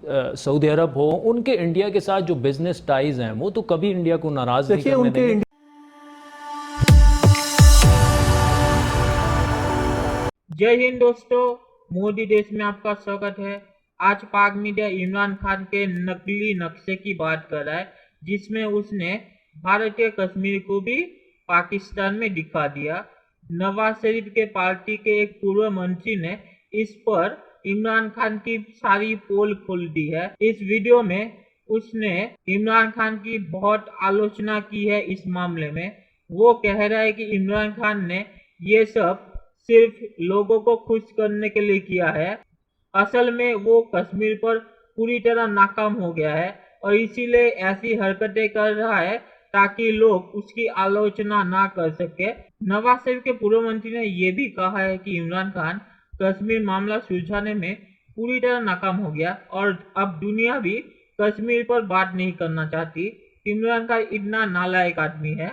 Saudi अरब हो, उनके India के साथ जो बिजनेस टाइज हैं वो तो कभी इंडिया को नाराज नहीं करने देंगे। जय हिंद दोस्तों, मोदी देश में आपका स्वागत है। आज पाक मीडिया इमरान खान के नकली नक्शे की बात कर रहा है, जिसमें उसने भारतीय कश्मीर को भी पाकिस्तान में दिखा दिया। नवाज शरीफ के पार्टी के एक पूर्व मंत्री ने इस पर इमरान खान की सारी पोल खोल दी है। इस वीडियो में उसने इमरान खान की बहुत आलोचना की है। इस मामले में वो कह रहा है कि इमरान खान ने ये सब सिर्फ लोगों को खुश करने के लिए किया है। असल में वो कश्मीर पर पूरी तरह नाकाम हो गया है और इसीलिए ऐसी हरकतें कर रहा है ताकि लोग उसकी आलोचना ना कर सके। नवाज शरीफ के पूर्व मंत्री ने यह भी कहा है कि इमरान खान कश्मीर मामला सुलझाने में पूरी तरह नाकाम हो गया और अब दुनिया भी कश्मीर पर बात नहीं करना चाहती। इमरान खान इतना नालायक आदमी है।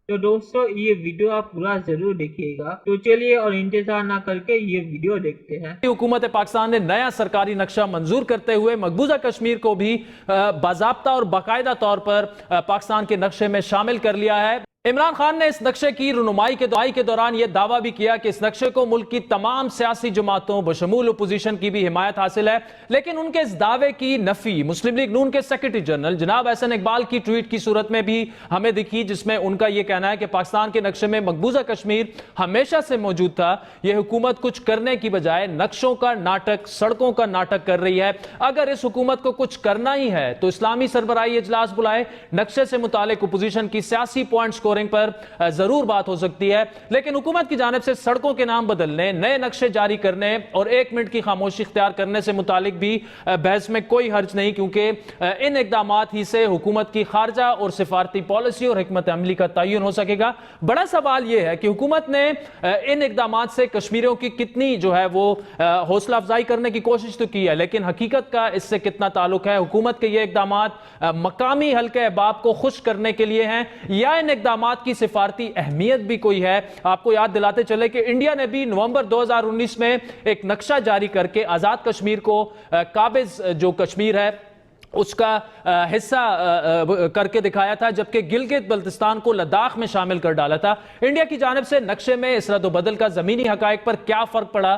तो दोस्तों, ये वीडियो आप पूरा जरूर देखिएगा। तो चलिए और इंतजार ना करके ये वीडियो देखते हैं। हुकूमत पाकिस्तान ने नया सरकारी नक्शा मंजूर करते हुए मकबूजा कश्मीर को भी बाजाब्ता और बाकायदा तौर पर पाकिस्तान के नक्शे में शामिल कर लिया है। इमरान खान ने इस नक्शे की रुनुमाई के दौरान यह दावा भी किया कि इस नक्शे को मुल्क की तमाम सियासी जमातों बशमूल अपोजिशन की भी हिमायत हासिल है। लेकिन उनके इस दावे की नफी मुस्लिम लीग नून के सेक्रेटरी जनरल जनाब एहसन इकबाल की ट्वीट की सूरत में भी हमें दिखी, जिसमें उनका यह कहना है कि पाकिस्तान के नक्शे में मकबूजा कश्मीर हमेशा से मौजूद था। यह हुकूमत कुछ करने की बजाय नक्शों का नाटक, सड़कों का नाटक कर रही है। अगर इस हुकूमत को कुछ करना ही है तो इस्लामी सरबराही इजलास बुलाए, नक्शे से मुतालिक अपोजिशन की सियासी पॉइंट स्कोरिंग पर जरूर बात हो सकती है। लेकिन हुकूमत की जानिब से सड़कों के नाम बदलने, नए नक्शे जारी करने और 1 मिनट की खामोशी इख्तियार करने से मुतालिक भी बहस में कोई हर्ज नहीं, क्योंकि इन इकदामात ही से हुकूमत की खारजा और सिफारती पॉलिसी और हिकमत अमली का तयन हो सकेगा। बड़ा सवाल यह है कि हुकूमत ने इन इकदामात से कश्मीरियों की कितनी जो है वो हौसला अफजाई करने की कोशिश तो की है, लेकिन हकीकत का इससे कितना ताल्लुक है? हुकूमत के ये इकदामात मकामी हल्के अहबाब को खुश करने के लिए हैं या इन इकदामात की सिफारती अहमियत भी कोई है? आपको याद दिलाते चले कि इंडिया ने भी नवंबर 2019 में एक नक्शा जारी करके आजाद कश्मीर को काबिज जो कश्मीर है उसका हिस्सा करके दिखाया था, जबकि गिलगित बल्तिस्तान को लद्दाख में शामिल कर डाला था। इंडिया की जानिब से नक्शे में इस रद्द-ओ-बदल का जमीनी हकायक पर क्या फर्क पड़ा,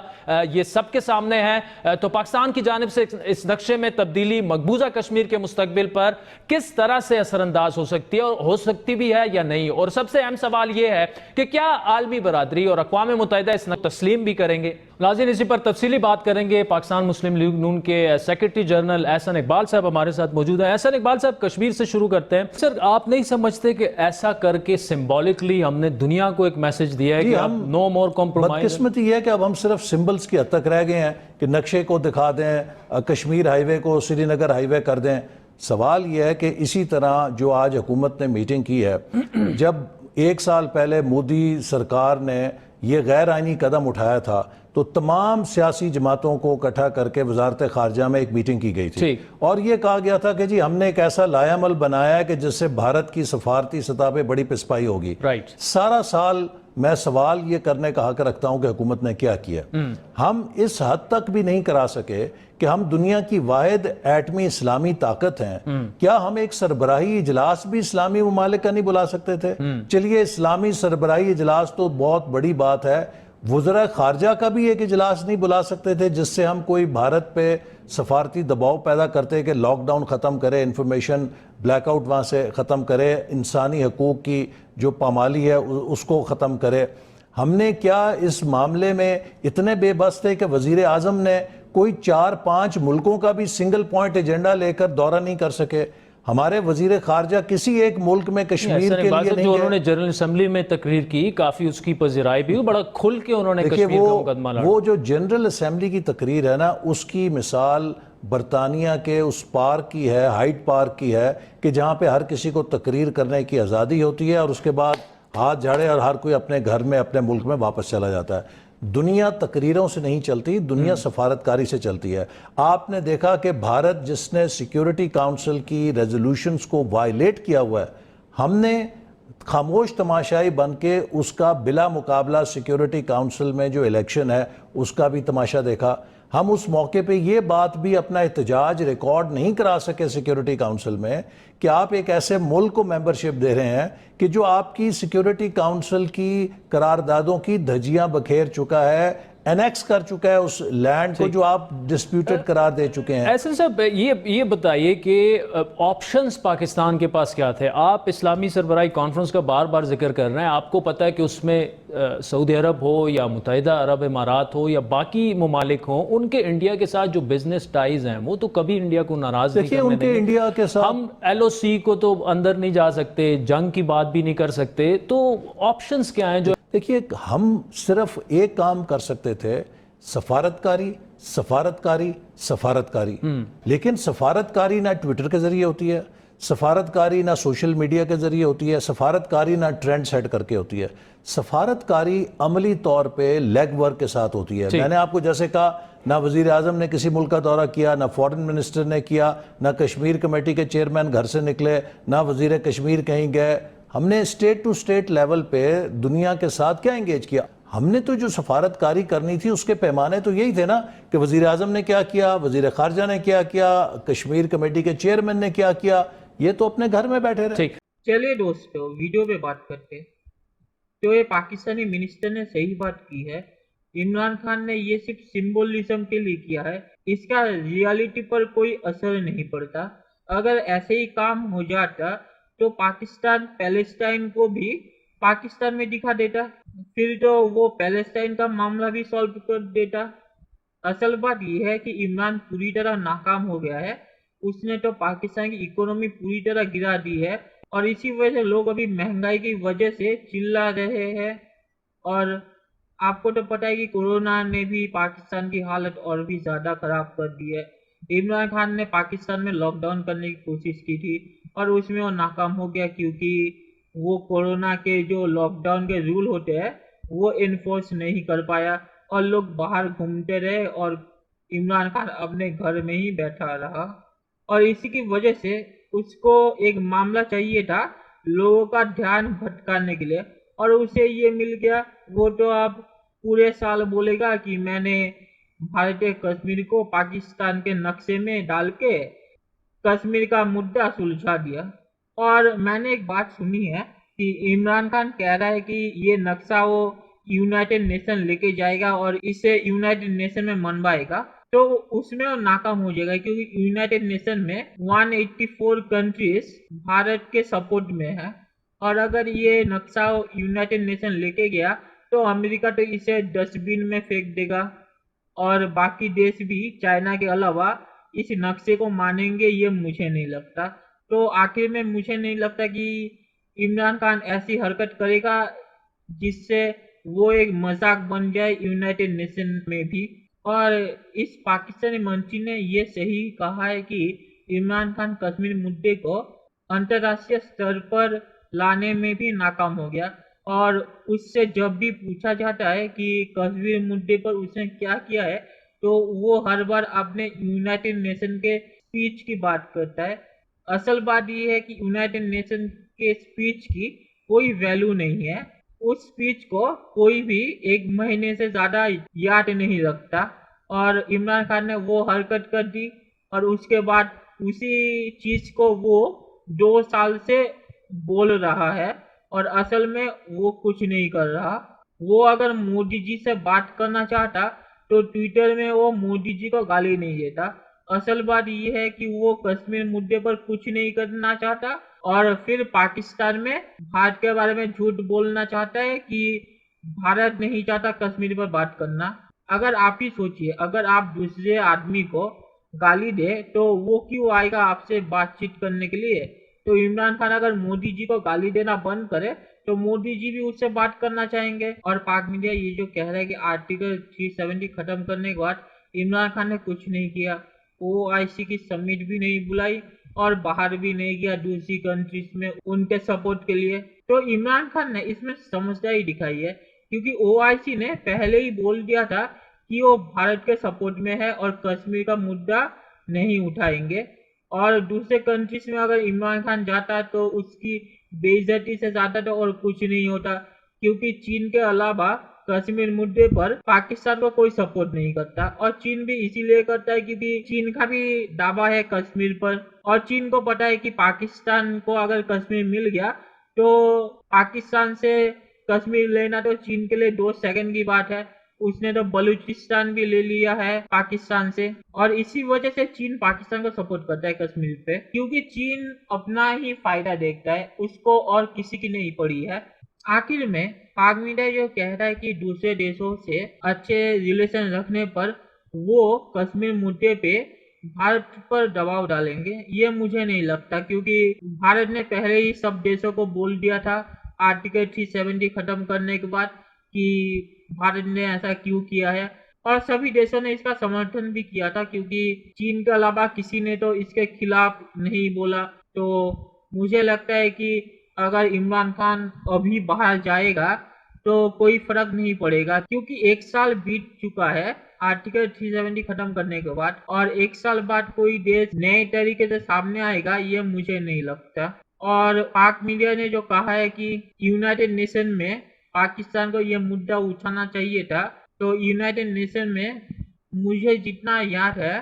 ये सबके सामने है। तो पाकिस्तान की जानिब से इस नक्शे में तब्दीली मकबूजा कश्मीर के मुस्तकबिल पर किस तरह से असरअंदाज हो सकती है और हो सकती भी है या नहीं? और सबसे अहम सवाल यह है कि क्या आलमी बरादरी और अक़वाम मुत्तहिदा इस तस्लीम भी करेंगे? नाज़रीन, इसी पर तफसीली बात करेंगे। पाकिस्तान मुस्लिम लीग नून के सेक्रेटरी जनरल एहसन इकबाल साहब हमारे साथ मौजूद है। एहसन इकबाल साहब, कश्मीर से शुरू करते हैं। सर, आप नहीं समझते कि ऐसा करके सिंबॉलिकली हमने दुनिया को एक मैसेज दिया है कि हम नो मोर कॉम्प्रोमाइज? बदकिस्मती है कि अब हम सिर्फ सिंबल्स की हद तक रह गए हैं कि नक्शे को दिखा दें, कश्मीर हाईवे को श्रीनगर हाईवे कर दें। सवाल यह है कि इसी तरह जो आज हुकूमत ने मीटिंग की है, जब 1 साल पहले मोदी सरकार ने यह गैर आइनी कदम उठाया था तो तमाम सियासी जमातों को इकट्ठा करके वजारत खारजा में एक मीटिंग की गई थी और ये कहा गया था कि जी हमने एक ऐसा लायामल बनाया है कि जिससे भारत की सफारती सतह पे बड़ी पिसपाई होगी। सारा साल मैं सवाल ये करने का हक रखता हूं कि हुकूमत ने क्या किया। हम इस हद तक भी नहीं करा सके कि हम दुनिया की वाहिद एटमी इस्लामी ताकत हैं। क्या हम एक सरबराही इजलास भी इस्लामी ममालिक का नहीं बुला सकते थे? चलिए, इस्लामी सरबराही इजलास तो बहुत बड़ी बात है, वज़रा खारजा का भी एक इजलास नहीं बुला सकते थे जिससे हम कोई भारत पे सफारती दबाव पैदा करते कि लॉकडाउन ख़त्म करे, इंफॉर्मेशन ब्लैकआउट वहाँ से ख़त्म करे, इंसानी हकूक़ की जो पामाली है उसको ख़त्म करे। हमने क्या इस मामले में इतने बेबस थे कि वज़ीर आज़म ने कोई 4-5 मुल्कों का भी सिंगल पॉइंट एजेंडा लेकर दौरा नहीं कर सके? हमारे वजीर खारजा किसी एक मुल्क में कश्मीर के लिए नहीं जो उन्होंने जनरल असेंबली में तकरीर की, काफी उसकी पज़िराई भी, बड़ा खुल के उन्होंने कश्मीर का मुकदमा लड़ा। वो जो जनरल असेंबली की तकरीर है ना, उसकी मिसाल बरतानिया के उस पार्क की है, हाइड पार्क की है, कि जहाँ पे हर किसी को तकरीर करने की आज़ादी होती है और उसके बाद हाथ झाड़े और हर कोई अपने घर में, अपने मुल्क में वापस चला जाता है। दुनिया तकरीरों से नहीं चलती, दुनिया सफारतकारी से चलती है। आपने देखा कि भारत जिसने सिक्योरिटी काउंसिल की रेजोल्यूशंस को वायलेट किया हुआ है, हमने खामोश तमाशाई बन के उसका बिला मुकाबला सिक्योरिटी काउंसिल में जो इलेक्शन है उसका भी तमाशा देखा। हम उस मौके पे ये बात भी अपना एहतजाज रिकॉर्ड नहीं करा सके सिक्योरिटी काउंसिल में कि आप एक ऐसे मुल्क को मेंबरशिप दे रहे हैं कि जो आपकी सिक्योरिटी काउंसिल की करारदादों की धज्जियां बखेर चुका है, एनेक्स कर चुका है उस लैंड को जो आप डिस्प्यूटेड करार दे चुके हैं। ऐसे साहब ये बताइए कि ऑप्शंस पाकिस्तान के पास क्या थे? आप इस्लामी सरबराही कॉन्फ्रेंस का बार बार जिक्र कर रहे हैं, आपको पता है कि उसमें सऊदी अरब हो या मुत्तहिदा अरब इमारात हो या बाकी ममालिक हो, उनके इंडिया के साथ जो बिजनेस टाइज हैं वो तो कभी इंडिया को नाराज नहीं देखिए करने उनके देंगे। इंडिया के साथ हम LOC को तो अंदर नहीं जा सकते, जंग की बात भी नहीं कर सकते, तो ऑप्शंस क्या हैं जो? देखिए हम सिर्फ एक काम कर सकते थे, सफारतकारी सफारतकारी सफारतकारी। लेकिन सफारतकारी ना ट्विटर के जरिए होती है, सफारतकारी ना सोशल मीडिया के जरिए होती है, सफारतकारी ना ट्रेंड सेट करके होती है। सफारतकारी अमली तौर पे लेग वर्क के साथ होती है। मैंने आपको जैसे कहा, ना वजीर आजम ने किसी मुल्क का दौरा किया, ना फॉरेन मिनिस्टर ने किया, ना कश्मीर कमेटी के चेयरमैन घर से निकले, ना वजीर कश्मीर कहीं गए। हमने स्टेट टू स्टेट लेवल पे दुनिया के साथ क्या एंगेज किया? हमने तो जो सफारतकारी करनी थी उसके पैमाने तो यही थे ना कि वजीर आजम ने क्या किया, वजीर खारजा ने क्या किया, कश्मीर कमेटी के चेयरमैन ने क्या किया। ये तो अपने घर में बैठे रहे। चलिए दोस्तों, वीडियो पे बात करते हैं। तो ये पाकिस्तानी मिनिस्टर ने सही बात की है। इमरान खान ने ये सिर्फ सिंबोलिज्म के लिए किया है, इसका रियलिटी पर कोई असर नहीं पड़ता। अगर ऐसे ही काम हो जाता तो पाकिस्तान पैलेस्टाइन को भी पाकिस्तान में दिखा देता, फिर तो वो पैलेस्टाइन का मामला भी सॉल्व कर देता। असल बात यह है कि इमरान पूरी तरह नाकाम हो गया है। उसने तो पाकिस्तान की इकोनॉमी पूरी तरह गिरा दी है और इसी वजह से लोग अभी महंगाई की वजह से चिल्ला रहे हैं। और आपको तो पता है कि कोरोना ने भी पाकिस्तान की हालत और भी ज्यादा खराब कर दी है। इमरान खान ने पाकिस्तान में लॉकडाउन करने की कोशिश की थी और उसमें वो नाकाम हो गया, क्योंकि वो कोरोना के जो लॉकडाउन के रूल होते हैं वो इन्फोर्स नहीं कर पाया और लोग बाहर घूमते रहे और इमरान खान अपने घर में ही बैठा रहा। और इसी की वजह से उसको एक मामला चाहिए था लोगों का ध्यान भटकाने के लिए, और उसे ये मिल गया। वो तो अब पूरे साल बोलेगा कि मैंने भारतीय कश्मीर को पाकिस्तान के नक्शे में डाल के कश्मीर का मुद्दा सुलझा दिया। और मैंने एक बात सुनी है कि इमरान खान कह रहा है कि ये नक्शा वो यूनाइटेड नेशन लेके जाएगा और इसे यूनाइटेड नेशन में मनवाएगा, तो उसमें वो नाकाम हो जाएगा, क्योंकि यूनाइटेड नेशन में 184 कंट्रीज भारत के सपोर्ट में है। और अगर ये नक्शा यूनाइटेड नेशन लेके गया तो अमेरिका तो इसे डस्टबिन में फेंक देगा और बाकी देश भी चाइना के अलावा इस नक्शे को मानेंगे, ये मुझे नहीं लगता। तो आखिर में मुझे नहीं लगता कि इमरान खान ऐसी हरकत करेगा जिससे वो एक मजाक बन जाए यूनाइटेड नेशन में भी। और इस पाकिस्तानी मंत्री ने ये सही कहा है कि इमरान खान कश्मीर मुद्दे को अंतर्राष्ट्रीय स्तर पर लाने में भी नाकाम हो गया। और उससे जब भी पूछा जाता है कि कश्मीर मुद्दे पर उसने क्या किया है, तो वो हर बार अपने यूनाइटेड नेशन के स्पीच की बात करता है। असल बात ये है कि यूनाइटेड नेशन के स्पीच की कोई वैल्यू नहीं है। उस स्पीच को कोई भी एक महीने से ज्यादा याद नहीं रखता, और इमरान खान ने वो हरकत कर दी और उसके बाद उसी चीज को वो 2 साल से बोल रहा है और असल में वो कुछ नहीं कर रहा। वो अगर मोदी जी से बात करना चाहता तो ट्विटर में वो मोदी जी को गाली नहीं देता। असल बात ये है कि वो कश्मीर मुद्दे पर कुछ नहीं करना चाहता और फिर पाकिस्तान में भारत के बारे में झूठ बोलना चाहता है कि भारत नहीं चाहता कश्मीर पर बात करना। अगर आप ही सोचिए, अगर आप दूसरे आदमी को गाली दे तो वो क्यों आएगा आपसे बातचीत करने के लिए? तो इमरान खान अगर मोदी जी को गाली देना बंद करे तो मोदी जी भी उससे बात करना चाहेंगे। और पाक मीडिया ये जो कह रहा है कि आर्टिकल 370 खत्म करने के बाद इमरान खान ने कुछ नहीं किया, OIC की समिट भी नहीं बुलाई और बाहर भी नहीं गया दूसरी कंट्रीज में उनके सपोर्ट के लिए। तो इमरान खान ने इसमें समझदारी दिखाई है, क्योंकि OIC ने पहले ही बोल दिया था कि वो भारत के सपोर्ट में है और कश्मीर का मुद्दा नहीं उठाएंगे। और दूसरे कंट्रीज में अगर इमरान खान जाता तो उसकी बेइज्जती से ज्यादा तो और कुछ नहीं होता, क्योंकि चीन के अलावा कश्मीर मुद्दे पर पाकिस्तान को कोई सपोर्ट नहीं करता, और चीन भी इसीलिए करता है क्योंकि चीन का भी दावा है कश्मीर पर, और चीन को पता है कि पाकिस्तान को अगर कश्मीर मिल गया तो पाकिस्तान से कश्मीर लेना तो चीन के लिए 2 सेकंड की बात है। उसने तो बलूचिस्तान भी ले लिया है पाकिस्तान से, और इसी वजह से चीन पाकिस्तान को सपोर्ट करता है कश्मीर पे, क्योंकि चीन अपना ही फायदा देखता है, उसको और किसी की नहीं पड़ी है। आखिर में पाक मीडिया जो कह रहा है कि दूसरे देशों से अच्छे रिलेशन रखने पर वो कश्मीर मुद्दे पे भारत पर दबाव डालेंगे, ये मुझे नहीं लगता, क्योंकि भारत ने पहले ही सब देशों को बोल दिया था आर्टिकल 370 खत्म करने के बाद कि भारत ने ऐसा क्यों किया है, और सभी देशों ने इसका समर्थन भी किया था, क्योंकि चीन के अलावा किसी ने तो इसके खिलाफ नहीं बोला। तो मुझे लगता है कि अगर इमरान खान अभी बाहर जाएगा तो कोई फर्क नहीं पड़ेगा, क्योंकि 1 साल बीत चुका है आर्टिकल 370 खत्म करने के बाद, और 1 साल बाद कोई देश नए तरीके से सामने आएगा ये मुझे नहीं लगता। और पाक मीडिया ने जो कहा है कि यूनाइटेड नेशन में पाकिस्तान को ये मुद्दा उठाना चाहिए था, तो यूनाइटेड नेशन में मुझे जितना याद है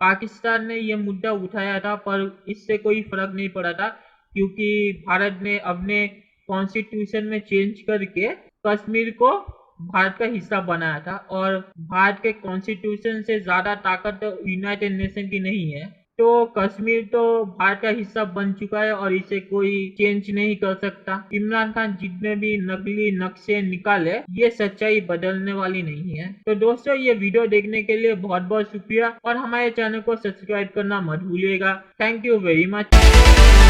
पाकिस्तान ने ये मुद्दा उठाया था, पर इससे कोई फर्क नहीं पड़ा था, क्योंकि भारत ने अपने कॉन्स्टिट्यूशन में चेंज करके कश्मीर को भारत का हिस्सा बनाया था, और भारत के कॉन्स्टिट्यूशन से ज्यादा ताकत यूनाइटेड नेशन की नहीं है। तो कश्मीर तो भारत का हिस्सा बन चुका है और इसे कोई चेंज नहीं कर सकता। इमरान खान जितने भी नकली नक्शे निकाले ये सच्चाई बदलने वाली नहीं है। तो दोस्तों ये वीडियो देखने के लिए बहुत बहुत शुक्रिया, और हमारे चैनल को सब्सक्राइब करना मत भूलिएगा। Thank you very much.